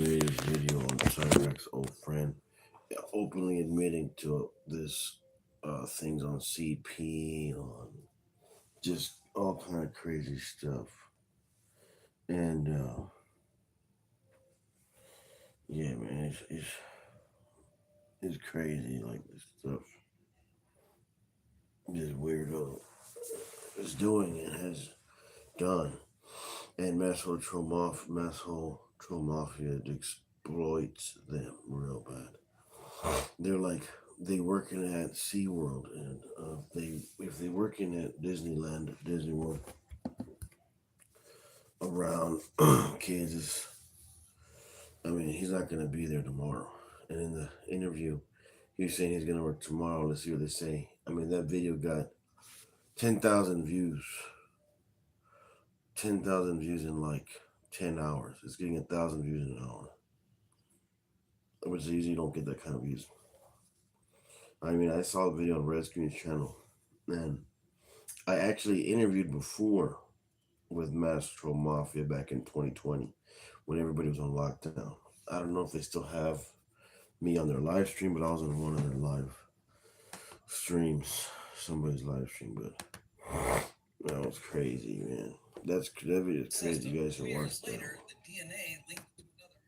yesterday's video on cyraxx old friend openly admitting to this things on CP, on just all kind of crazy stuff. And yeah, man, it's crazy. Like this stuff, this weirdo is doing and has done. And masshole mafia exploits them real bad. They're like they working at SeaWorld, and they if they working at Disneyland, Disney World around Kansas. I mean, he's not gonna be there tomorrow. And in the interview, he was saying he's gonna work tomorrow. Let's see what they say. I mean, that video got 10,000 views. 10,000 views in like 10 hours. It's getting 1,000 views in an hour, which usually don't get that kind of views. I mean, I saw the video on Red Screen's channel, and I actually interviewed before with Mastro Mafia back in 2020 when everybody was on lockdown. I don't know if they still have me on their live stream, but I was on one of their live streams, somebody's live stream, but that was crazy, man. That video is crazy. You guys should watch that. Later, the DNA linked to another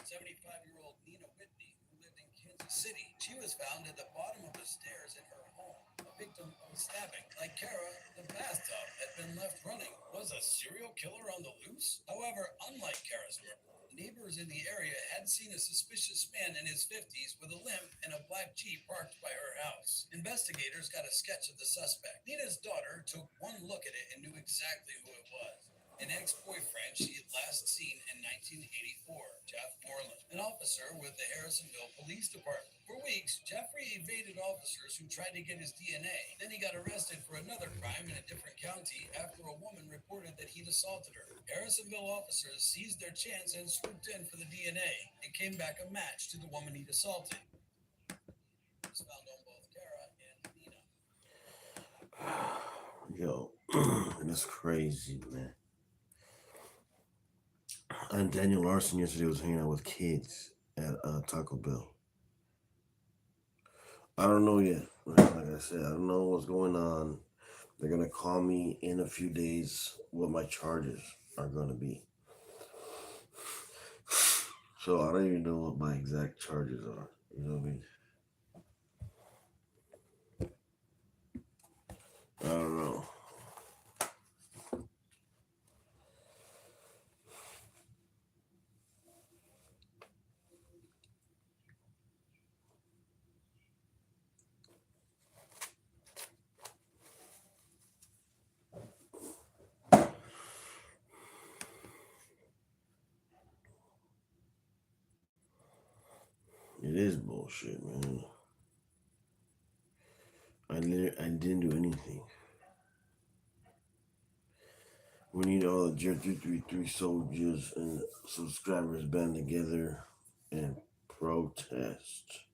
75-year-old Nina Whitney who lived in Kansas City. She was found at the bottom of the stairs in her home, a victim of stabbing. Like Kara, the bathtub had been left running. Was a serial killer on the loose? However, unlike Kara's murder, neighbors in the area had seen a suspicious man in his 50s with a limp and a black Jeep parked by her house. Investigators got a sketch of the suspect. Nina's daughter took one look at it and knew exactly who it was. An ex-boyfriend she had last seen in 1984, Jeff Moreland, an officer with the Harrisonville Police Department. For weeks, Jeffrey evaded officers who tried to get his DNA. Then he got arrested for another crime in a different county after a woman reported that he'd assaulted her. Harrisonville officers seized their chance and swooped in for the DNA. It came back a match to the woman he'd assaulted. It was found on both Kara and Nina. Yo, it's crazy, man. And Daniel Larson yesterday was hanging out with kids at Taco Bell. I don't know yet. Like I said, I don't know what's going on. They're gonna call me in a few days what my charges are gonna be. So I don't even know what my exact charges are. You know what I mean? I don't know. It is bullshit, man. I didn't do anything. We need all the Jer 333 soldiers and subscribers band together and protest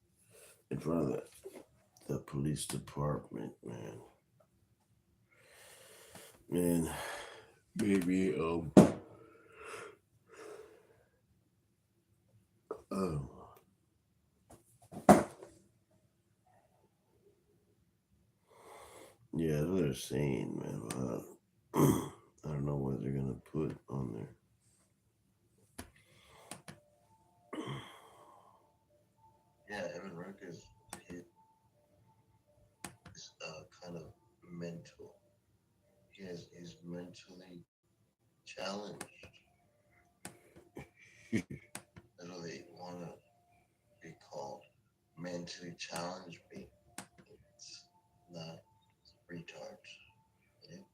in front of the police department, man. Man, maybe oh yeah, that's what they're saying, man. I don't know what they're gonna put on there. Yeah, Evan Rutgers is kind of mental. He's mentally challenged. That's what they want to be called. Mentally challenged being. It's not retards. Yeah?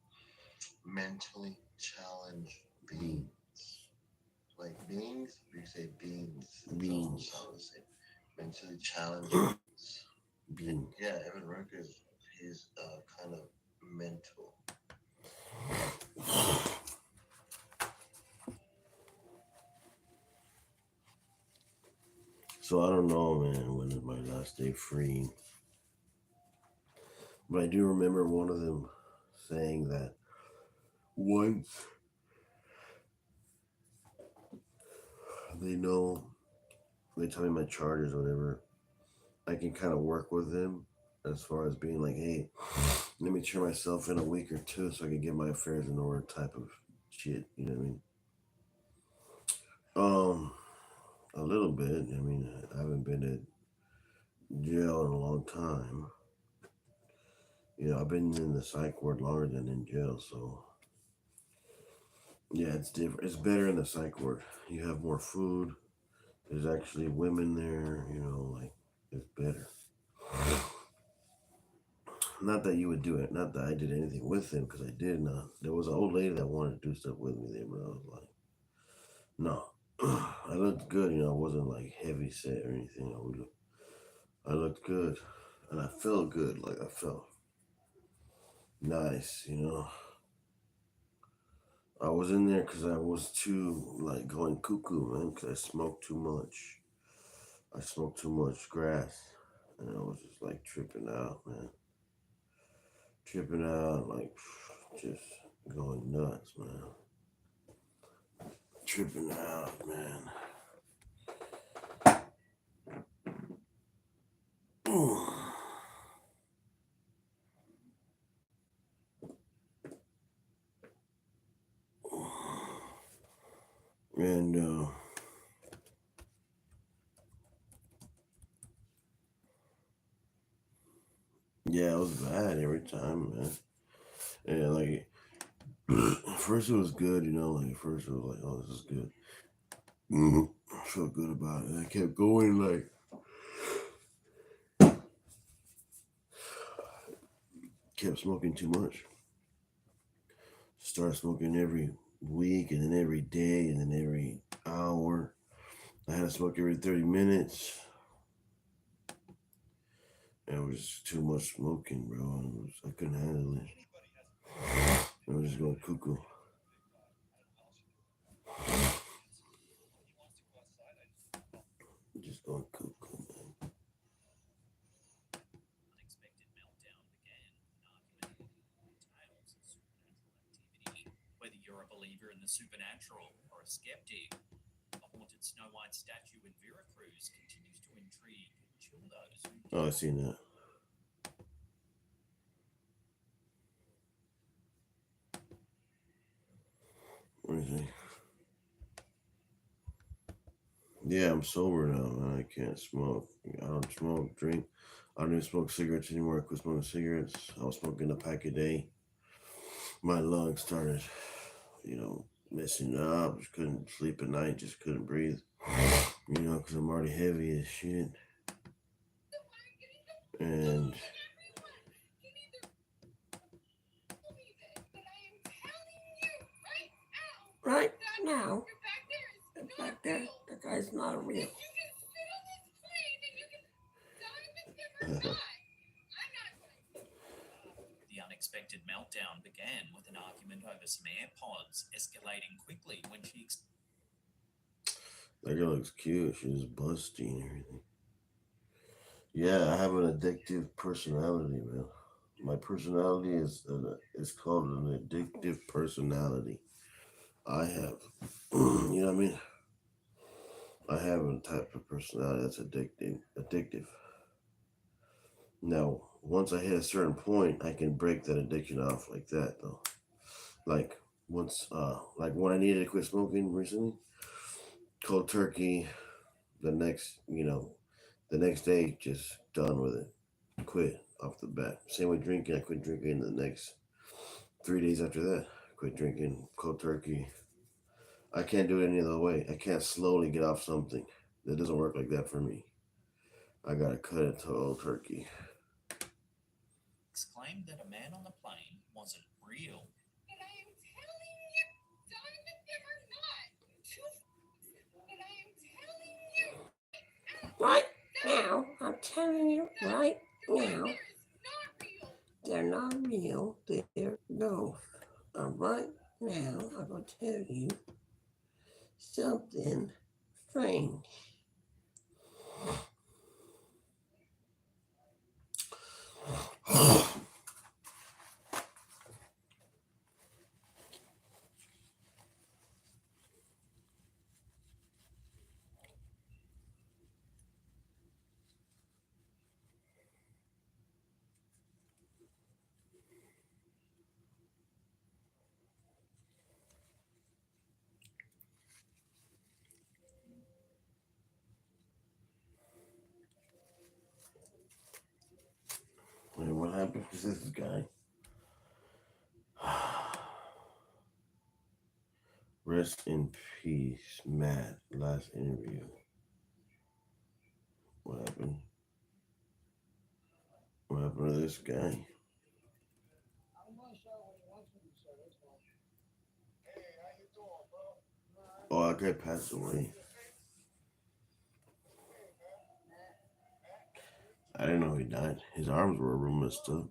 Mentally challenged beings. Like beings, we say beings. Beans. Sound the same. Mentally challenged beings. Bean. Yeah, Evan Rutgers, he's kind of mental. So I don't know, man, when is my last day free. But I do remember one of them saying that once they know they tell me my charges or whatever, I can kind of work with them as far as being like, hey, let me turn myself in a week or two so I can get my affairs in order type of shit. You know what I mean? Um, a little bit. I mean, I haven't been at jail in a long time. You know, I've been in the psych ward longer than in jail, so yeah, it's different. It's better in the psych ward. You have more food. There's actually women there. You know, like it's better. Not that you would do it. Not that I did anything with him because I did not. There was an old lady that wanted to do stuff with me there, but I was like, no. I looked good. You know, I wasn't like heavy set or anything. I looked good, and I felt good. Like I felt nice. You know, I was in there because I was too like going cuckoo, man. Because I smoked too much. I smoked too much grass, and I was just like tripping out, man. Tripping out, like just going nuts, man. Tripping out, man. And yeah, it was bad every time, man. And like at first it was good, you know. Like at first it was like, oh, this is good. I felt good about it. And I kept going, like kept smoking too much. Started smoking every week, and then every day, and then every hour. I had to smoke every 30 minutes. And it was too much smoking, bro. I couldn't handle it. I was just going cuckoo. Just going cuckoo, man. Unexpected meltdown began with an argument that entails supernatural activity. Whether you're a believer in the supernatural or a skeptic, a haunted Snow White statue in Veracruz continues to intrigue and chill those who Oh, I seen that. What is it? Yeah, I'm sober now, man. I can't smoke. I don't smoke, drink. I don't even smoke cigarettes anymore. I quit smoking cigarettes. I was smoking a pack a day. My lungs started, messing up. Just couldn't sleep at night. Just couldn't breathe. Because I'm already heavy as shit. And right now, back there, the guy's not real. The unexpected meltdown began with an argument over some AirPods, escalating quickly when she. That girl looks cute. She's busty and everything. Yeah, I have an addictive personality, man. My personality is called an addictive personality. I have, you know what I mean? I have a type of personality that's addictive. Now, once I hit a certain point, I can break that addiction off like that, though. Like like when I needed to quit smoking recently, cold turkey. The next day, just done with it. Quit off the bat. Same with drinking. I quit drinking the next 3 days after that. Quit drinking cold turkey. I can't do it any other way. I can't slowly get off something. That doesn't work like that for me. I gotta cut it to cold turkey. Claimed that a man on the plane wasn't real. And I am telling you, Donovan, they were not. And I am telling you. Right now, I'm telling you right now, they're not real. They're ghosts. Right now, I'm gonna tell you something strange. happened to this guy? Rest in peace, Matt. Last interview. What happened? What happened to this guy? Oh, that guy passed away. I didn't know he died. His arms were real messed up.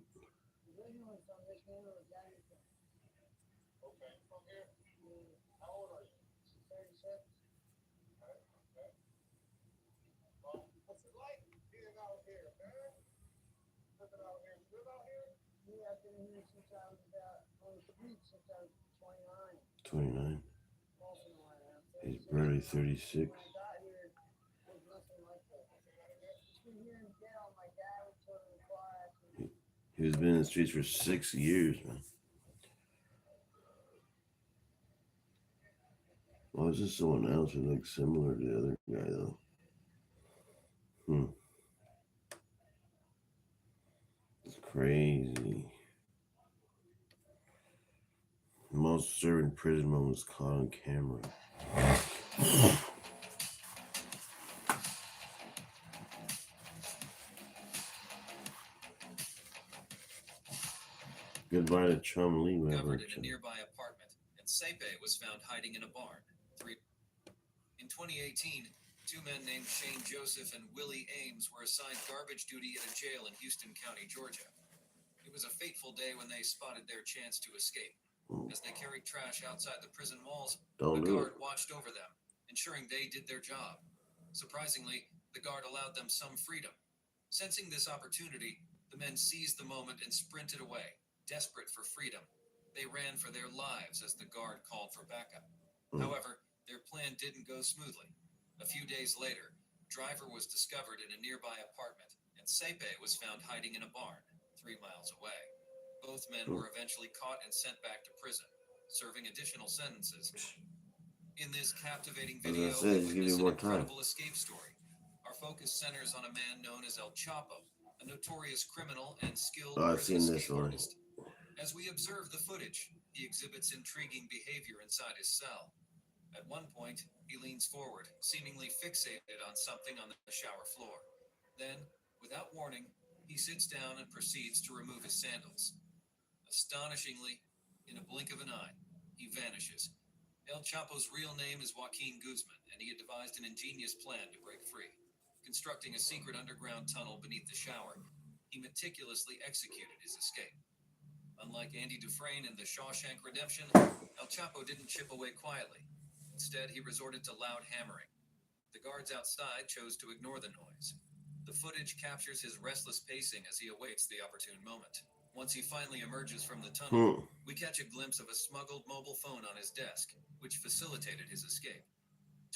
$29. He's barely 36. He's been in the streets for 6 years, man. Well, it's just someone else who looks similar to the other guy, though. It's crazy. Most disturbing prison moments caught on camera. Goodbye to Chum Lee. Discovered in a nearby apartment, and Sepe was found hiding in a barn. In 2018, two men named Shane Joseph and Willie Ames were assigned garbage duty at a jail in Houston County, Georgia. It was a fateful day when they spotted their chance to escape. As they carried trash outside the prison walls, a guard watched over them, ensuring they did their job. Surprisingly, the guard allowed them some freedom. Sensing this opportunity, the men seized the moment and sprinted away, desperate for freedom. They ran for their lives as the guard called for backup. However, their plan didn't go smoothly. A few days later, Driver was discovered in a nearby apartment, and Sepe was found hiding in a barn 3 miles away. Both men were eventually caught and sent back to prison, serving additional sentences. In this captivating video, we witness an incredible escape story. Our focus centers on a man known as El Chapo, a notorious criminal and skilled escape artist. As we observe the footage, he exhibits intriguing behavior inside his cell. At one point, he leans forward, seemingly fixated on something on the shower floor. Then, without warning, he sits down and proceeds to remove his sandals. Astonishingly, in a blink of an eye, he vanishes. El Chapo's real name is Joaquin Guzman, and he had devised an ingenious plan to break free. Constructing a secret underground tunnel beneath the shower, he meticulously executed his escape. Unlike Andy Dufresne in The Shawshank Redemption, El Chapo didn't chip away quietly. Instead, he resorted to loud hammering. The guards outside chose to ignore the noise. The footage captures his restless pacing as he awaits the opportune moment. Once he finally emerges from the tunnel, we catch a glimpse of a smuggled mobile phone on his desk, which facilitated his escape.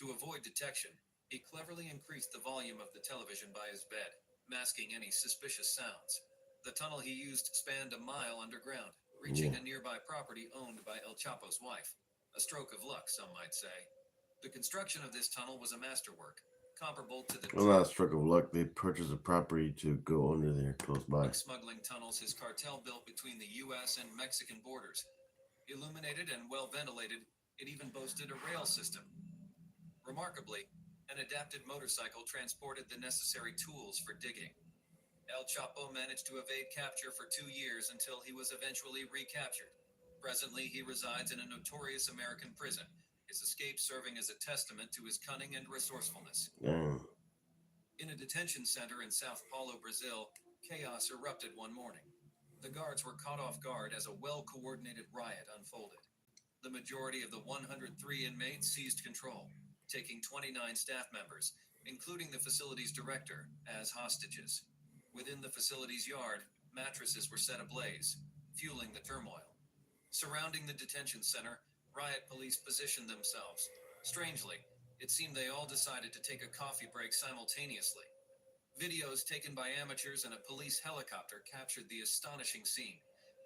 To avoid detection, he cleverly increased the volume of the television by his bed, masking any suspicious sounds. The tunnel he used spanned a mile underground, reaching a nearby property owned by El Chapo's wife. A stroke of luck, some might say. The construction of this tunnel was a masterwork, comparable to the... Well, not a stroke of luck. They purchased a property to go under there, close by. Smuggling tunnels his cartel built between the U.S. and Mexican borders. Illuminated and well-ventilated, it even boasted a rail system. Remarkably, an adapted motorcycle transported the necessary tools for digging. El Chapo managed to evade capture for 2 years until he was eventually recaptured. Presently, he resides in a notorious American prison, his escape serving as a testament to his cunning and resourcefulness. In a detention center in Sao Paulo, Brazil, chaos erupted one morning. The guards were caught off guard as a well-coordinated riot unfolded. The majority of the 103 inmates seized control, taking 29 staff members, including the facility's director, as hostages. Within the facility's yard, mattresses were set ablaze, fueling the turmoil. Surrounding the detention center, riot police positioned themselves. Strangely, it seemed they all decided to take a coffee break simultaneously. Videos taken by amateurs and a police helicopter captured the astonishing scene.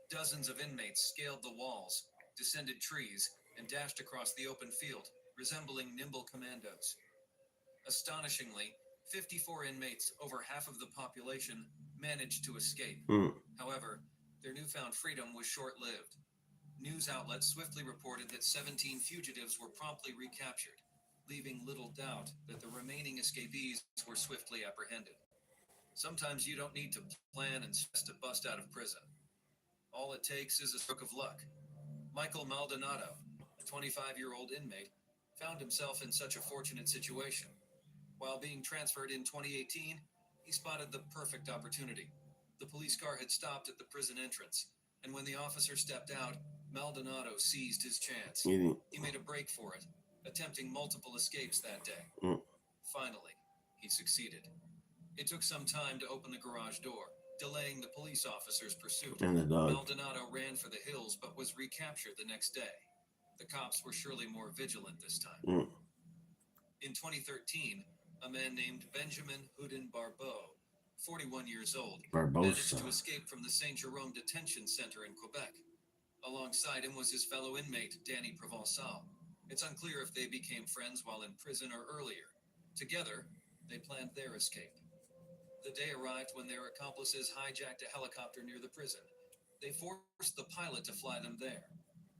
Dozens of inmates scaled the walls, descended trees, and dashed across the open field, resembling nimble commandos. Astonishingly, 54 inmates, over half of the population, managed to escape. However, their newfound freedom was short-lived. News outlets swiftly reported that 17 fugitives were promptly recaptured, leaving little doubt that the remaining escapees were swiftly apprehended. Sometimes you don't need to plan and stress to bust out of prison. All it takes is a stroke of luck. Michael Maldonado, a 25-year-old inmate, found himself in such a fortunate situation. While being transferred in 2018, he spotted the perfect opportunity. The police car had stopped at the prison entrance, and when the officer stepped out, Maldonado seized his chance. He made a break for it, attempting multiple escapes that day. Finally, he succeeded. It took some time to open the garage door, delaying the police officer's pursuit. And the dog. Maldonado ran for the hills but was recaptured the next day. The cops were surely more vigilant this time. In 2013, a man named Benjamin Houdin Barbeau, 41 years old, managed to escape from the Saint Jerome Detention Center in Quebec. Alongside him was his fellow inmate, Danny Provençal. It's unclear if they became friends while in prison or earlier. Together, they planned their escape. The day arrived when their accomplices hijacked a helicopter near the prison. They forced the pilot to fly them there.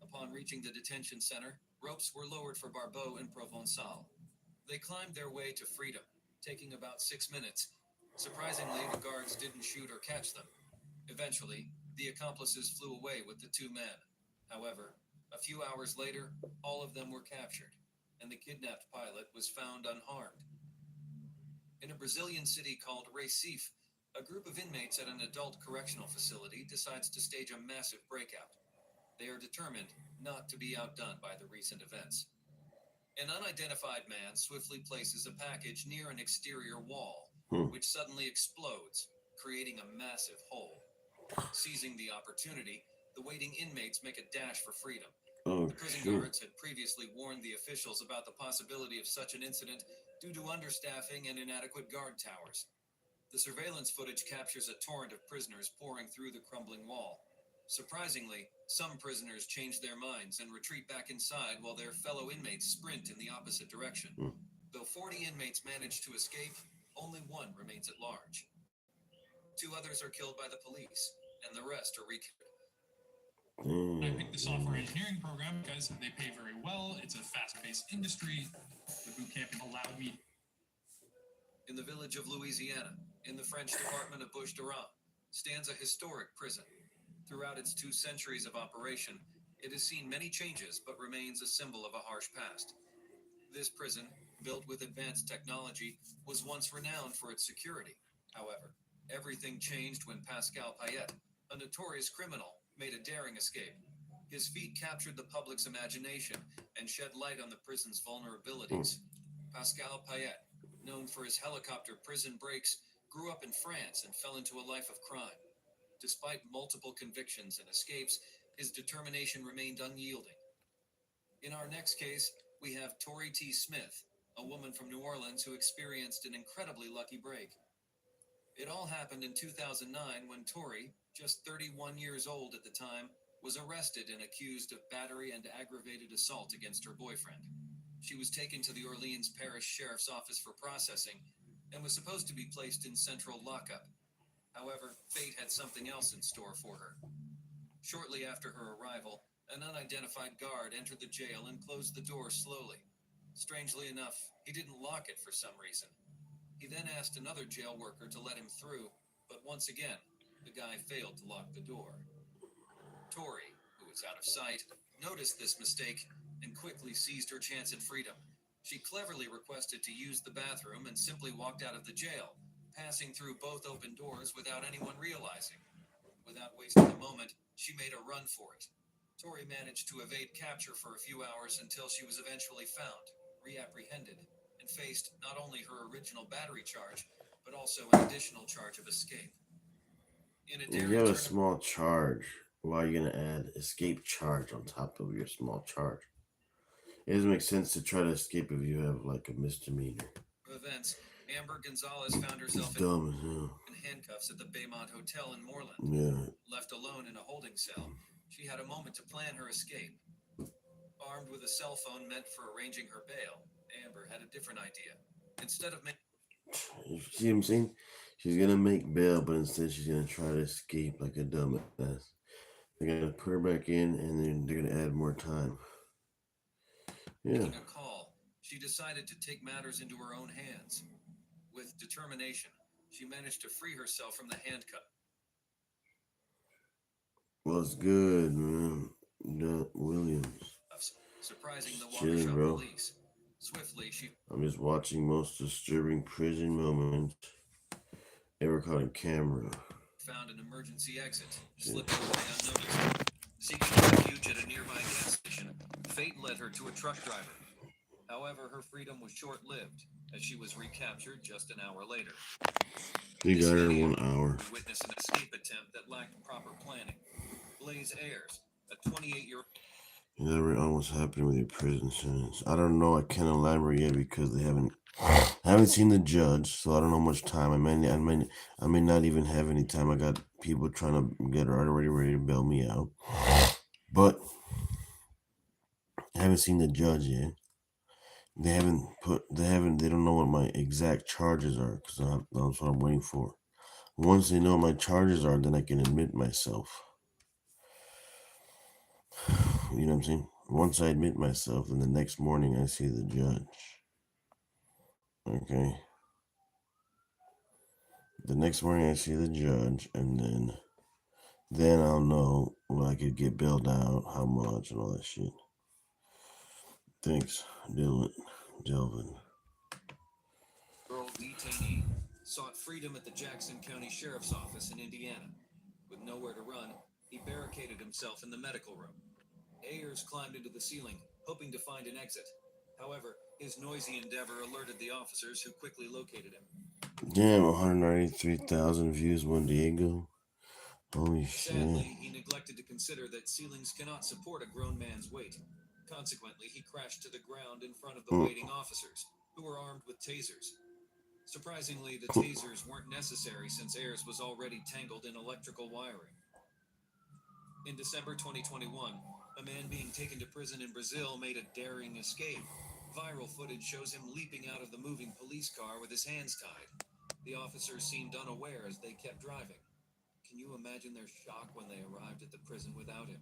Upon reaching the detention center, ropes were lowered for Barbeau and Provençal. They climbed their way to freedom, taking about 6 minutes. Surprisingly, the guards didn't shoot or catch them. Eventually, the accomplices flew away with the two men. However, a few hours later, all of them were captured, and the kidnapped pilot was found unharmed. In a Brazilian city called Recife, a group of inmates at an adult correctional facility decides to stage a massive breakout. They are determined not to be outdone by the recent events. An unidentified man swiftly places a package near an exterior wall, which suddenly explodes, creating a massive hole. Seizing the opportunity, the waiting inmates make a dash for freedom. The prison guards had previously warned the officials about the possibility of such an incident due to understaffing and inadequate guard towers. The surveillance footage captures a torrent of prisoners pouring through the crumbling wall. Surprisingly, some prisoners change their minds and retreat back inside while their fellow inmates sprint in the opposite direction. Though 40 inmates manage to escape, only one remains at large. 2 others are killed by the police, and the rest are recaptured. I picked the software engineering program because they pay very well. It's a fast-paced industry. The boot camp allowed me. In the village of Louisiana, in the French department of Bouches-du-Rhône, stands a historic prison. Throughout its 2 centuries of operation, it has seen many changes but remains a symbol of a harsh past. This prison, built with advanced technology, was once renowned for its security. However, everything changed when Pascal Payette, a notorious criminal, made a daring escape. His feat captured the public's imagination and shed light on the prison's vulnerabilities. Pascal Payette, known for his helicopter prison breaks, grew up in France and fell into a life of crime. Despite multiple convictions and escapes, his determination remained unyielding. In our next case, we have Tori T. Smith, a woman from New Orleans who experienced an incredibly lucky break. It all happened in 2009 when Tori, just 31 years old at the time, was arrested and accused of battery and aggravated assault against her boyfriend. She was taken to the Orleans Parish Sheriff's Office for processing and was supposed to be placed in central lockup. However, fate had something else in store for her. Shortly after her arrival, an unidentified guard entered the jail and closed the door slowly. Strangely enough, he didn't lock it for some reason. He then asked another jail worker to let him through, but once again, the guy failed to lock the door. Tori, who was out of sight, noticed this mistake and quickly seized her chance at freedom. She cleverly requested to use the bathroom and simply walked out of the jail, passing through both open doors without anyone realizing. Without wasting a moment, she made a run for it. Tori managed to evade capture for a few hours until she was eventually found, reapprehended, and faced not only her original battery charge, but also an additional charge of escape. In a You have a small charge. Why are you going to add escape charge on top of your small charge? It doesn't make sense to try to escape if you have like a misdemeanor. Events, Amber Gonzalez found herself in handcuffs at the Baymont Hotel in Moreland. Yeah. Left alone in a holding cell, she had a moment to plan her escape. Armed with a cell phone meant for arranging her bail, Amber had a different idea. Instead of You see what I'm saying? She's gonna make bail, but instead she's gonna try to escape like a dumbass. They're gonna put her back in, and then they're gonna add more time. Yeah. Making a call, she decided to take matters into her own hands. With determination, she managed to free herself from the handcuff. What's good, man? Williams. Surprising the Chilling, Waukesha bro. police. Swiftly, she I'm just watching most disturbing prison moments ever caught on camera. found an emergency exit, slipping away unnoticed. Seeking refuge at a nearby gas station, fate led her to a truck driver. However, her freedom was short-lived, as she was recaptured just an hour later. They got her in video 1 hour. would witness an escape attempt that lacked proper planning. Blaze Ayers, a 28-year-old. You never know what's happening with your prison sentence. I don't know. I can't elaborate yet because I haven't seen the judge, so I don't know how much time. I may not even have any time. I got people trying to get already ready to bail me out, but I haven't seen the judge yet. They don't know what my exact charges are because that's what I'm waiting for. Once they know what my charges are, then I can admit myself. You know what I'm saying? Once I admit myself, then the next morning I see the judge. Okay. The next morning I see the judge, and then I'll know when I could get bailed out, how much, and all that shit. Thanks, Delvin. Girl detainee sought freedom at the Jackson County Sheriff's Office in Indiana. With nowhere to run, he barricaded himself in the medical room. Ayers climbed into the ceiling, hoping to find an exit. However, his noisy endeavor alerted the officers, who quickly located him. Damn, 193,000 views one day ago. Holy shit. Sadly, he neglected to consider that ceilings cannot support a grown man's weight. Consequently, he crashed to the ground in front of the waiting officers, who were armed with tasers. Surprisingly, the tasers weren't necessary since Ayers was already tangled in electrical wiring. In December 2021, a man being taken to prison in Brazil made a daring escape. Viral footage shows him leaping out of the moving police car with his hands tied. The officers seemed unaware as they kept driving. Can you imagine their shock when they arrived at the prison without him?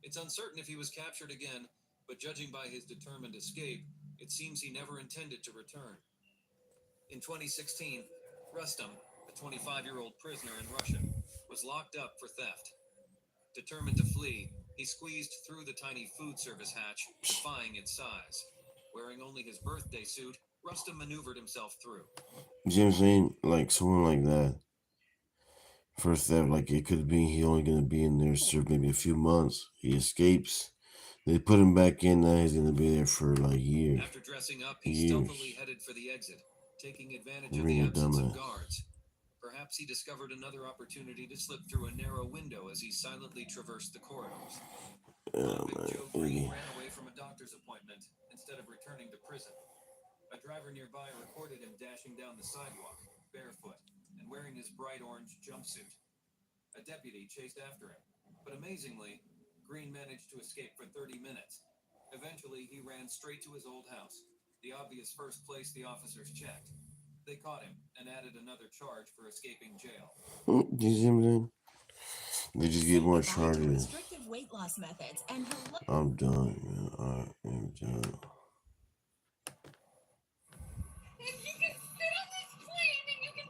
It's uncertain if he was captured again, but judging by his determined escape, it seems he never intended to return. In 2016, Rustam, a 25-year-old prisoner in Russia, was locked up for theft. Determined to flee, he squeezed through the tiny food service hatch, defying its size. Wearing only his birthday suit, Rustam maneuvered himself through. You see what I'm saying? Like someone like that. For theft, like it could be he only gonna be in there for maybe a few months. He escapes. They put him back in, now he's gonna be there for like years. After dressing up, he stealthily headed for the exit, taking advantage of the Being a absence of dumbass. guards. Perhaps he discovered another opportunity to slip through a narrow window as he silently traversed the corridors. Oh, Convict Joe man. Green ran away from a doctor's appointment instead of returning to prison. A driver nearby recorded him dashing down the sidewalk, barefoot, and wearing his bright orange jumpsuit. A deputy chased after him, but amazingly, Green managed to escape for 30 minutes. Eventually, he ran straight to his old house, the obvious first place the officers checked. They caught him and added another charge for escaping jail. Do you see what I'm saying? They just get more charges. Restrictive weight loss methods and I'm done, man. I'm done. If you can sit on this plane, then you can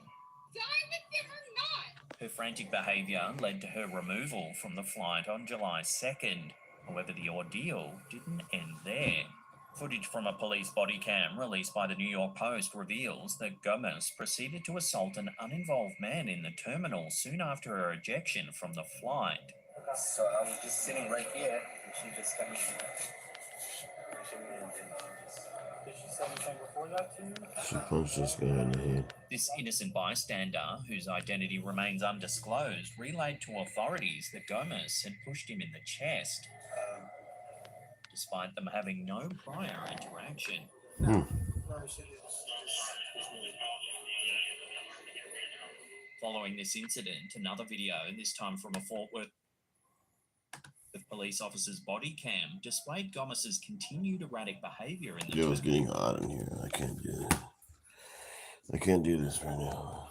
die with them or not. Her frantic behaviour led to her removal from the flight on July 2nd. However, the ordeal didn't end there. Footage from a police body cam released by the New York Post reveals that Gomez proceeded to assault an uninvolved man in the terminal soon after her ejection from the flight. So I was just sitting right here, and she just kind of. Did she say anything before that to you? She punched this guy in the head. This innocent bystander, whose identity remains undisclosed, relayed to authorities that Gomez had pushed him in the chest, despite them having no prior interaction. Following this incident, another video, this time from a Fort Worth police officer's body cam, displayed Gomez's continued erratic behavior in the Yo, it's getting hot in here. I can't do this right now.